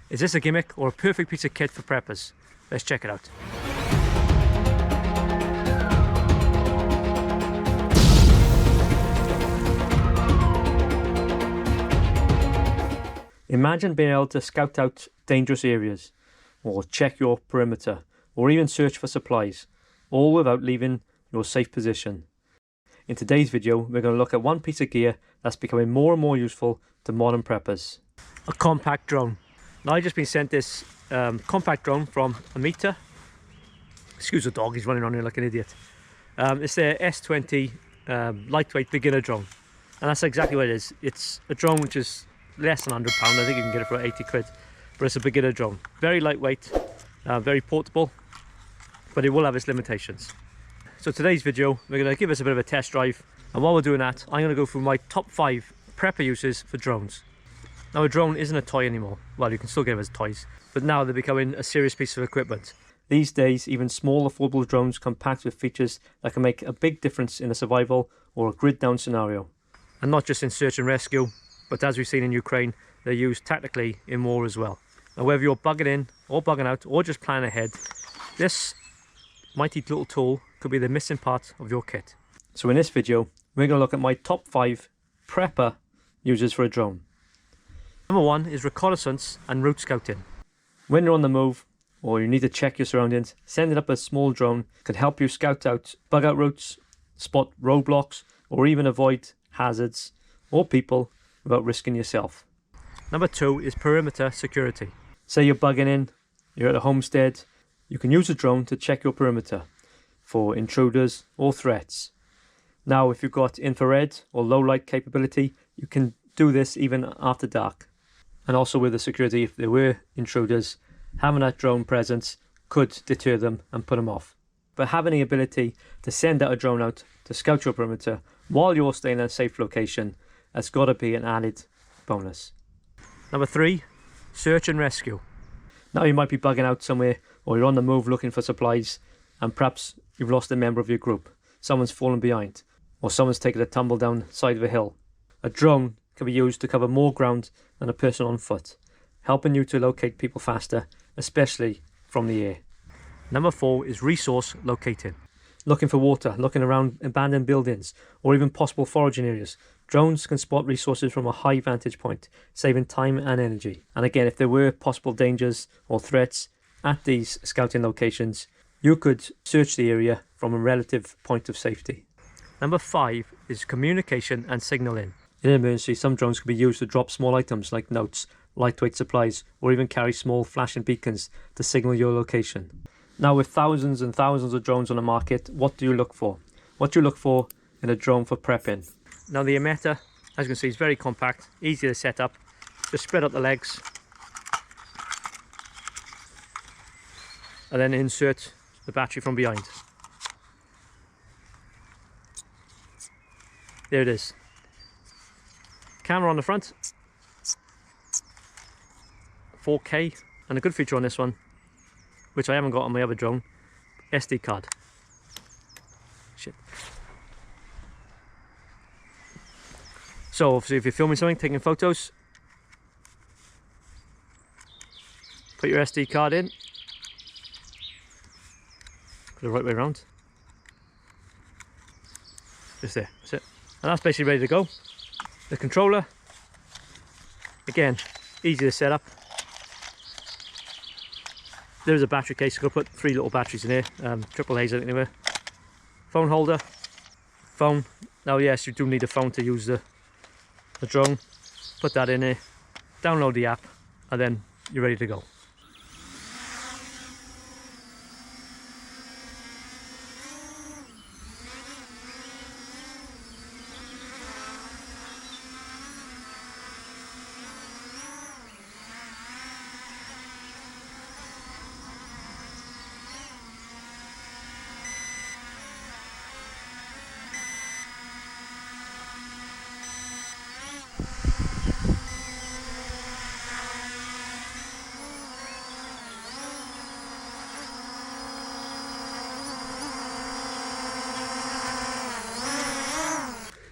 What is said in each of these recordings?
Is this a gimmick or a perfect piece of kit for preppers? Let's check it out. Imagine being able to scout out dangerous areas, or check your perimeter, or even search for supplies, all without leaving your safe position. In today's video, we're going to look at one piece of gear that's becoming more and more useful to modern preppers. A compact drone. Now I've just been sent this compact drone from Amita. Excuse the dog, he's running on here like an idiot. It's their S20 lightweight beginner drone. And that's exactly what it is. It's a drone which is less than £100. I think you can get it for 80 quid. But it's a beginner drone. Very lightweight, very portable, but it will have its limitations. So today's video, we're going to give us a bit of a test drive. And while we're doing that, I'm going to go through my top 5 prepper uses for drones. Now a drone isn't a toy anymore. Well, you can still get them as toys, but now they're becoming a serious piece of equipment. These days, even small affordable drones come packed with features that can make a big difference in a survival or a grid down scenario. And not just in search and rescue, but as we've seen in Ukraine, they're used tactically in war as well. Now whether you're bugging in or bugging out or just planning ahead, this mighty little tool could be the missing part of your kit. So in this video, we're going to look at my top 5 prepper uses for a drone. Number 1 is reconnaissance and route scouting. When you're on the move or you need to check your surroundings, sending up a small drone can help you scout out bug out routes, spot roadblocks, or even avoid hazards or people without risking yourself. Number 2 is perimeter security. Say you're bugging in, you're at a homestead, you can use a drone to check your perimeter for intruders or threats. Now if you've got infrared or low light capability, you can do this even after dark. And also with the security, if there were intruders, having that drone presence could deter them and put them off. But having the ability to send out a drone out to scout your perimeter while you're staying in a safe location has got to be an added bonus. Number 3, search and rescue. Now you might be bugging out somewhere or you're on the move looking for supplies and perhaps you've lost a member of your group. Someone's fallen behind or someone's taken a tumble down the side of a hill. A drone can be used to cover more ground than a person on foot, helping you to locate people faster, especially from the air. Number 4 is resource locating. Looking for water, looking around abandoned buildings, or even possible foraging areas. Drones can spot resources from a high vantage point, saving time and energy. And again, if there were possible dangers or threats at these scouting locations, you could search the area from a relative point of safety. Number 5 is communication and signaling. In an emergency, some drones can be used to drop small items like notes, lightweight supplies, or even carry small flashing beacons to signal your location. Now with thousands and thousands of drones on the market, what do you look for? What do you look for in a drone for prepping? Now the Amita, as you can see, is very compact, easy to set up. Just spread out the legs and then insert the battery from behind. There it is. Camera on the front, 4K, and a good feature on this one, which I haven't got on my other drone, SD card. Shit. So obviously if you're filming something, taking photos, put your SD card in, put it the right way around, just there, that's it. And that's basically ready to go. The controller, again, easy to set up. There's a battery case, I'm going to put 3 little batteries in here, triple A's anyway. Phone holder, phone. Now yes, you do need a phone to use the drone. Put that in here, download the app, and then you're ready to go.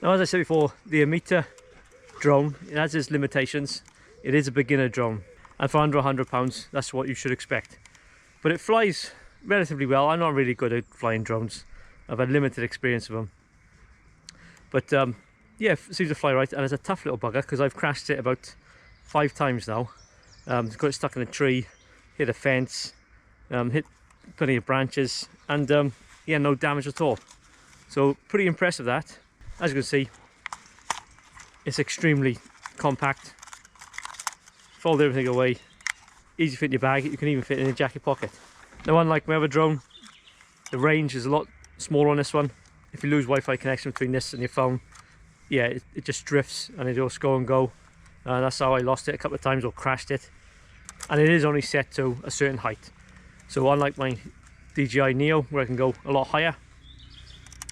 Now, as I said before, the Amita drone, it has its limitations. It is a beginner drone. and for under £100 that's what you should expect. But it flies relatively well. I'm not really good at flying drones. I've had limited experience of them, but yeah, it seems to fly right, and it's a tough little bugger because I've crashed it about 5 times now. Got it stuck in a tree, hit a fence, hit plenty of branches, and yeah, no damage at all. So pretty impressed with that. As you can see, it's extremely compact. Fold everything away, easy to fit in your bag. You can even fit it in your jacket pocket. Now, unlike my other drone, the range is a lot smaller on this one. If you lose Wi-Fi connection between this and your phone, yeah, it just drifts and it just go and go. That's how I lost it a couple of times, or crashed it. And it is only set to a certain height. So unlike my DJI Neo, where I can go a lot higher,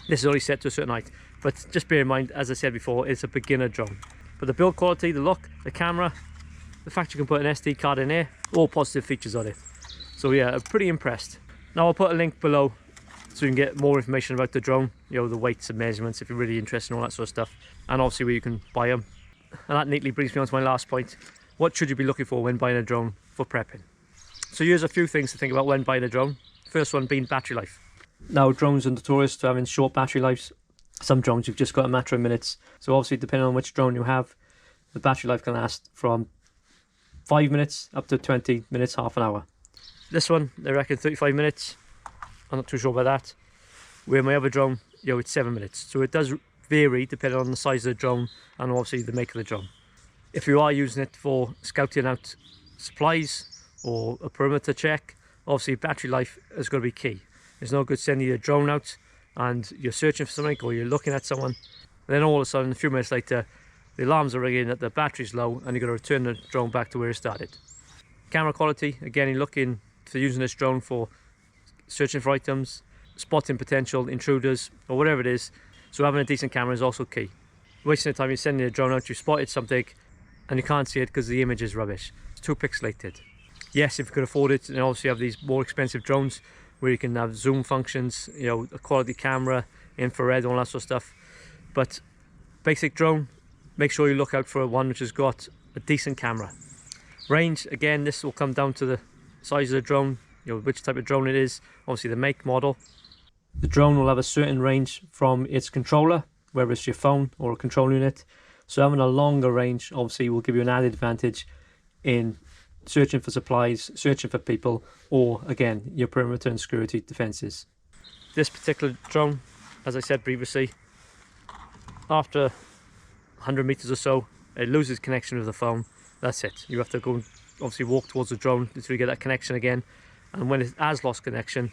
this is only set to a certain height. But just bear in mind, as I said before, it's a beginner drone. But the build quality, the look, the camera, the fact you can put an SD card in there, all positive features on it. So yeah, I'm pretty impressed. Now I'll put a link below so you can get more information about the drone, you know, the weights and measurements if you're really interested in all that sort of stuff, and obviously where you can buy them. And that neatly brings me on to my last point. What should you be looking for when buying a drone for prepping? So here's a few things to think about when buying a drone. First one being battery life. Now, drones are notorious to having short battery lives. Some drones you've just got a matter of minutes. So obviously, depending on which drone you have, the battery life can last from 5 minutes up to 20 minutes, half an hour. This one, they reckon 35 minutes. I'm not too sure about that. Where my other drone, you know, it's 7 minutes. So it does vary depending on the size of the drone and obviously the make of the drone. If you are using it for scouting out supplies or a perimeter check, obviously battery life is going to be key. It's no good sending your drone out and you're searching for something, or you're looking at someone, and then all of a sudden, a few minutes later, the alarms are ringing that the battery's low and you've got to return the drone back to where it started. Camera quality, again, you're looking for using this drone for searching for items, spotting potential intruders, or whatever it is. So having a decent camera is also key. Wasting the time you're sending a drone out, you've spotted something and you can't see it because the image is rubbish. It's too pixelated. Yes, if you could afford it, and obviously you have these more expensive drones where you can have zoom functions, you know, a quality camera, infrared, all that sort of stuff. But basic drone, make sure you look out for one which has got a decent camera. Range, again, this will come down to the size of the drone, you know, which type of drone it is, obviously the make, model. The drone will have a certain range from its controller, whether it's your phone or a control unit. So having a longer range obviously will give you an added advantage in searching for supplies, searching for people, or again, your perimeter and security defences. This particular drone, as I said previously, after 100 meters or so, it loses connection with the phone. That's it. You have to go and obviously walk towards the drone until you get that connection again. And when it has lost connection,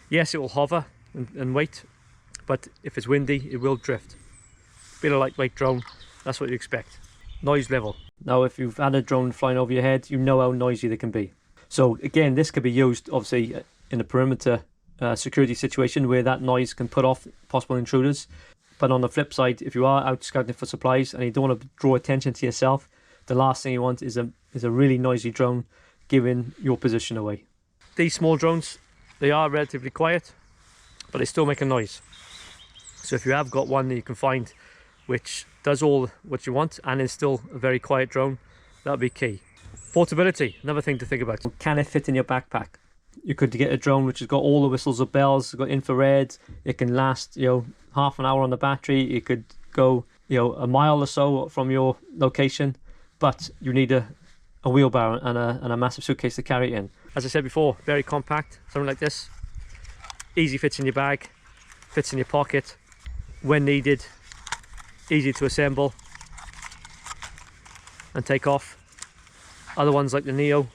yes, it will hover and wait, but if it's windy, it will drift. Being a lightweight drone, that's what you expect. Noise level. Now, if you've had a drone flying over your head, you know how noisy they can be. So again, this could be used obviously in a perimeter security situation where that noise can put off possible intruders. But on the flip side, if you are out scouting for supplies and you don't want to draw attention to yourself, the last thing you want is a really noisy drone giving your position away. These small drones, they are relatively quiet, but they still make a noise. So if you have got one that you can find which does all what you want and is still a very quiet drone, that'll be key. Portability, another thing to think about. Can it fit in your backpack? You could get a drone which has got all the whistles and bells, it's got infrared, it can last, you know, half an hour on the battery, it could go, you know, a mile or so from your location, but you need a wheelbarrow and a massive suitcase to carry it in. As I said before, very compact, something like this. Easy fits in your bag, fits in your pocket when needed, easy to assemble and take off. Other ones like the Neo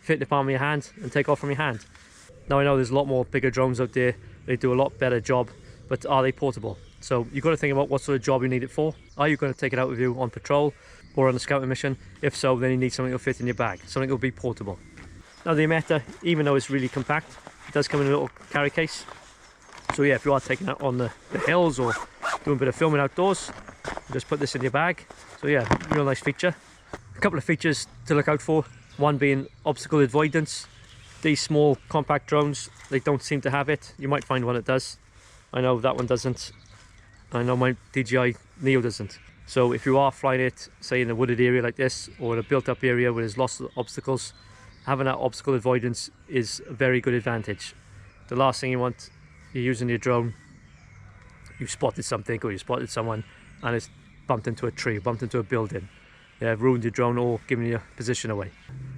fit in the palm of your hand and take off from your hand. Now I know there's a lot more bigger drones out there, they do a lot better job, but are they portable? So you've got to think about what sort of job you need it for. Are you going to take it out with you on patrol or on a scouting mission? If so, then you need something that will fit in your bag, something that will be portable. Now the Yameta, even though it's really compact, it does come in a little carry case. So yeah, if you are taking it on the hills or doing a bit of filming outdoors, just put this in your bag. So yeah, real nice feature. A couple of features to look out for, one being obstacle avoidance. These small compact drones, they don't seem to have it. You might find one that does. I know that one doesn't. I know my DJI Neo doesn't. So if you are flying it, say in a wooded area like this, or in a built up area where there's lots of obstacles, having that obstacle avoidance is a very good advantage. The last thing you want, you're using your drone, you spotted something or you spotted someone and it's bumped into a tree, bumped into a building. Yeah, ruined your drone or given your position away.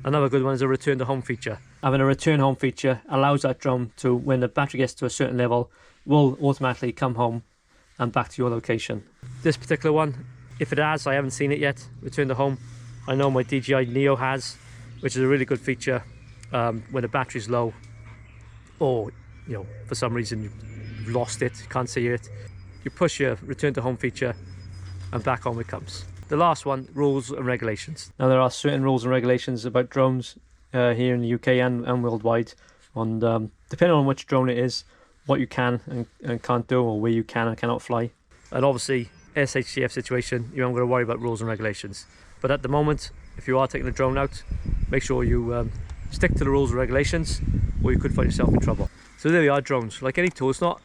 Another good one is a return to home feature. Having a return home feature allows that drone to, when the battery gets to a certain level, will automatically come home and back to your location. This particular one, if it has, I haven't seen it yet, return to home. I know my DJI Neo has, which is a really good feature when the battery's low, or you know, for some reason you've lost it, you can't see it. You push your return to home feature and back home it comes. The last one, rules and regulations. Now there are certain rules and regulations about drones here in the UK and worldwide, and depending on which drone it is, what you can and can't do, or where you can and cannot fly. And obviously, SHTF situation, you haven't got to worry about rules and regulations. But at the moment, if you are taking a drone out, make sure you stick to the rules and regulations, or you could find yourself in trouble. So there we are, drones. Like any tool, it's not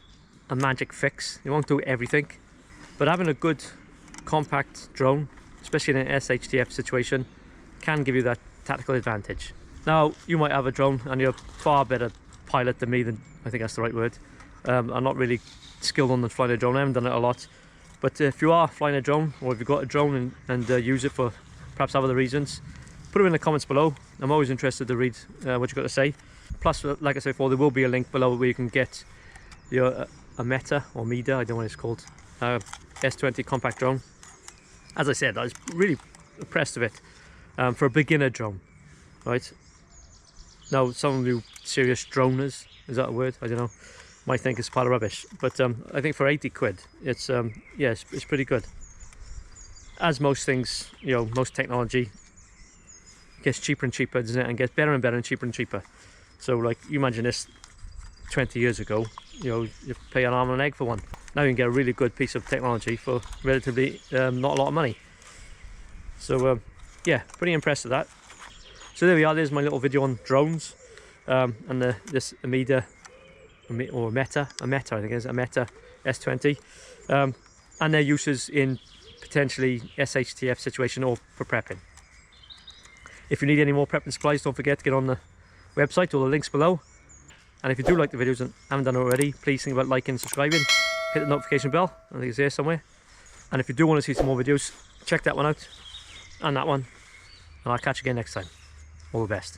a magic fix. You won't do everything, but having a good compact drone, especially in an SHTF situation, can give you that tactical advantage. Now, you might have a drone and you're far better pilot than me, than I think that's the right word. I'm not really skilled on the flying a drone, I haven't done it a lot. But if you are flying a drone, or if you've got a drone and use it for perhaps other reasons, put them in the comments below. I'm always interested to read what you've got to say. Plus, like I said before, there will be a link below where you can get your a Meta or Mida, I don't know what it's called, S20 compact drone. As I said, I was really impressed with it for a beginner drone, right? Now, some of you serious droners, is that a word? I don't know, might think it's a pile of rubbish, but I think for 80 quid, it's yeah, it's pretty good. As most things, you know, most technology gets cheaper and cheaper, doesn't it? And gets better and better and cheaper. So, like, you imagine this 20 years ago, you know, you pay an arm and an egg for one. Now you can get a really good piece of technology for relatively not a lot of money. So yeah, pretty impressed with that. So there we are, there's my little video on drones and this Amida, or Meta I think it is, a Meta S20, and their uses in potentially SHTF situation or for prepping. If you need any more prepping supplies, don't forget to get on the website, all the links below. And if you do like the videos and haven't done it already, please think about liking and subscribing. Hit the notification bell, I think it's there somewhere. And if you do want to see some more videos, check that one out and that one. And I'll catch you again next time. All the best.